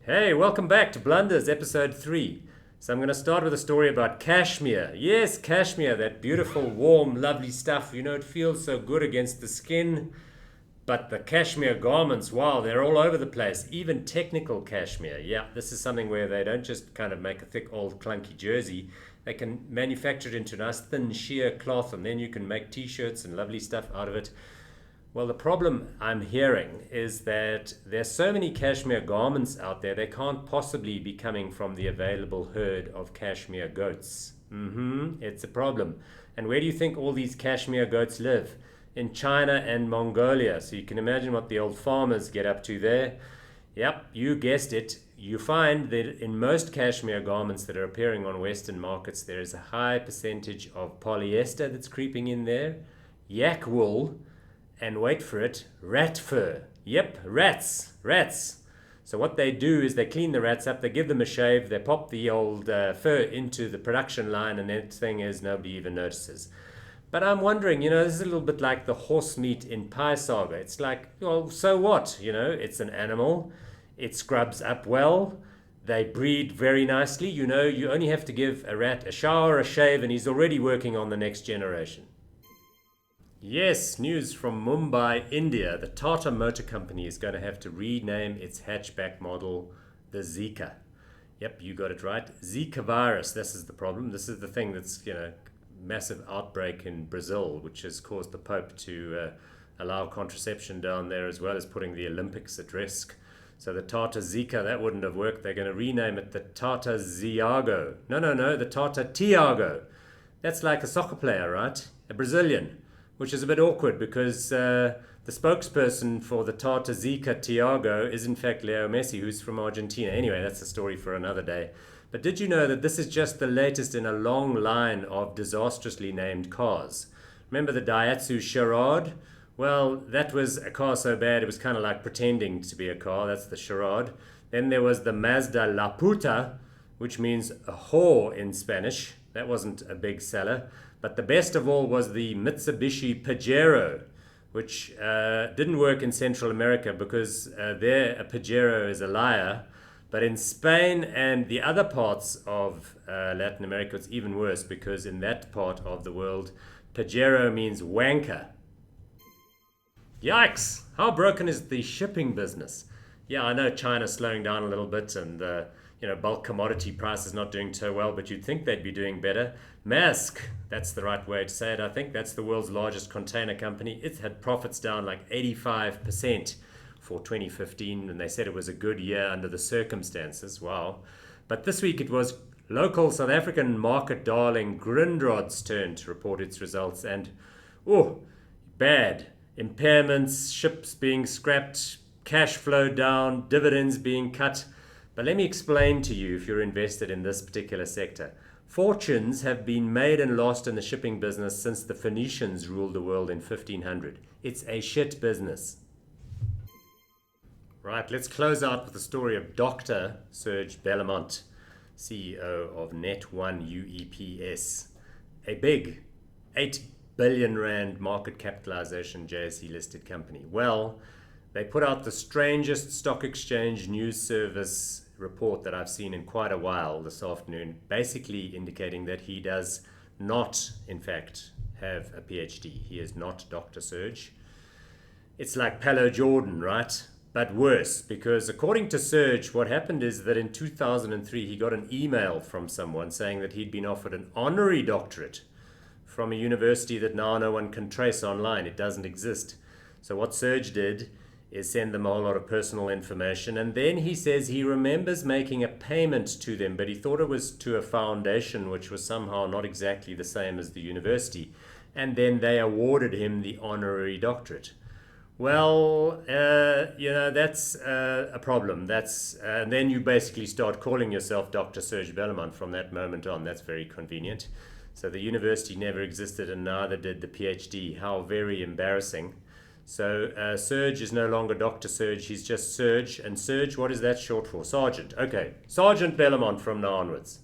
Hey, welcome back to Blunders, episode 3. So I'm going to start with a story about Kashmir. Yes, Kashmir, that beautiful, warm, lovely stuff. You know, it feels so good against the skin. But the Kashmir garments, wow, they're all over the place. Even technical Kashmir. Yeah, this is something where they don't just kind of make a thick, old, clunky jersey. They can manufacture it into a nice, thin, sheer cloth, and then you can make t-shirts and lovely stuff out of it. Well, the problem I'm hearing is that there's so many cashmere garments out there, they can't possibly be coming from the available herd of cashmere goats. It's a problem. And where do you think all these cashmere goats live? In China and Mongolia. So you can imagine what the old farmers get up to there. Yep, you guessed it. You find that in most cashmere garments that are appearing on Western markets, there is a high percentage of polyester that's creeping in there, yak wool, and wait for it, rat fur. Yep, rats. So what they do is they clean the rats up, they give them a shave, they pop the old fur into the production line, and the thing is nobody even notices. But I'm wondering, this is a little bit like the horse meat in Pie Saga. It's like, well, so what? It's an animal, it scrubs up well, they breed very nicely. You only have to give a rat a shower, a shave, and he's already working on the next generation. Yes, news from Mumbai, India. The Tata Motor Company is going to have to rename its hatchback model the Zika. Yep, you got it right. Zika virus, this is the problem. This is the thing that's, massive outbreak in Brazil, which has caused the Pope to allow contraception down there, as well as putting the Olympics at risk. So the Tata Zica, that wouldn't have worked. They're going to rename it the Tata Ziago. No, the Tata Tiago. That's like a soccer player, right? A Brazilian. Which is a bit awkward because the spokesperson for the Tata Zica Tiago is in fact Leo Messi, who's from Argentina. Anyway, that's a story for another day. But did you know that this is just the latest in a long line of disastrously named cars? Remember the Daihatsu Charade? Well, that was a car so bad it was kind of like pretending to be a car. That's the Charade. Then there was the Mazda La Puta, which means a whore in Spanish. That wasn't a big seller. But the best of all was the Mitsubishi Pajero, which didn't work in Central America because there a Pajero is a liar. But in Spain and the other parts of Latin America, it's even worse because in that part of the world, Pajero means wanker. Yikes! How broken is the shipping business? Yeah, I know China's slowing down a little bit and bulk commodity prices not doing so well, but you'd think they'd be doing better. Maersk, that's the right way to say it. I think that's the world's largest container company. It had profits down like 85% for 2015, and they said it was a good year under the circumstances. Wow. But this week it was local South African market darling Grindrod's turn to report its results, and bad. Impairments, ships being scrapped, cash flow down, dividends being cut. But let me explain to you, if you're invested in this particular sector. Fortunes have been made and lost in the shipping business since the Phoenicians ruled the world in 1500. It's a shit business. Right, let's close out with the story of Dr Serge Belamant, CEO of Net1 UEPS, a big 8 billion rand market capitalization JSE listed company. Well, they put out the strangest stock exchange news service report that I've seen in quite a while this afternoon, basically indicating that he does not, in fact, have a PhD. He is not Dr. Serge. It's like Palo Jordan, right? But worse, because according to Serge, what happened is that in 2003, he got an email from someone saying that he'd been offered an honorary doctorate from a university that now no one can trace online. It doesn't exist. So what Serge did is send them a whole lot of personal information, and then he says he remembers making a payment to them, but he thought it was to a foundation which was somehow not exactly the same as the university, and then they awarded him the honorary doctorate. Well, that's a problem. And then you basically start calling yourself Dr. Serge Belamant from that moment on. That's very convenient. So the university never existed, and neither did the PhD. How very embarrassing. So Serge is no longer Dr. Serge, he's just Serge. And Serge, what is that short for? Sergeant. Okay, Sergeant Belamant from now onwards.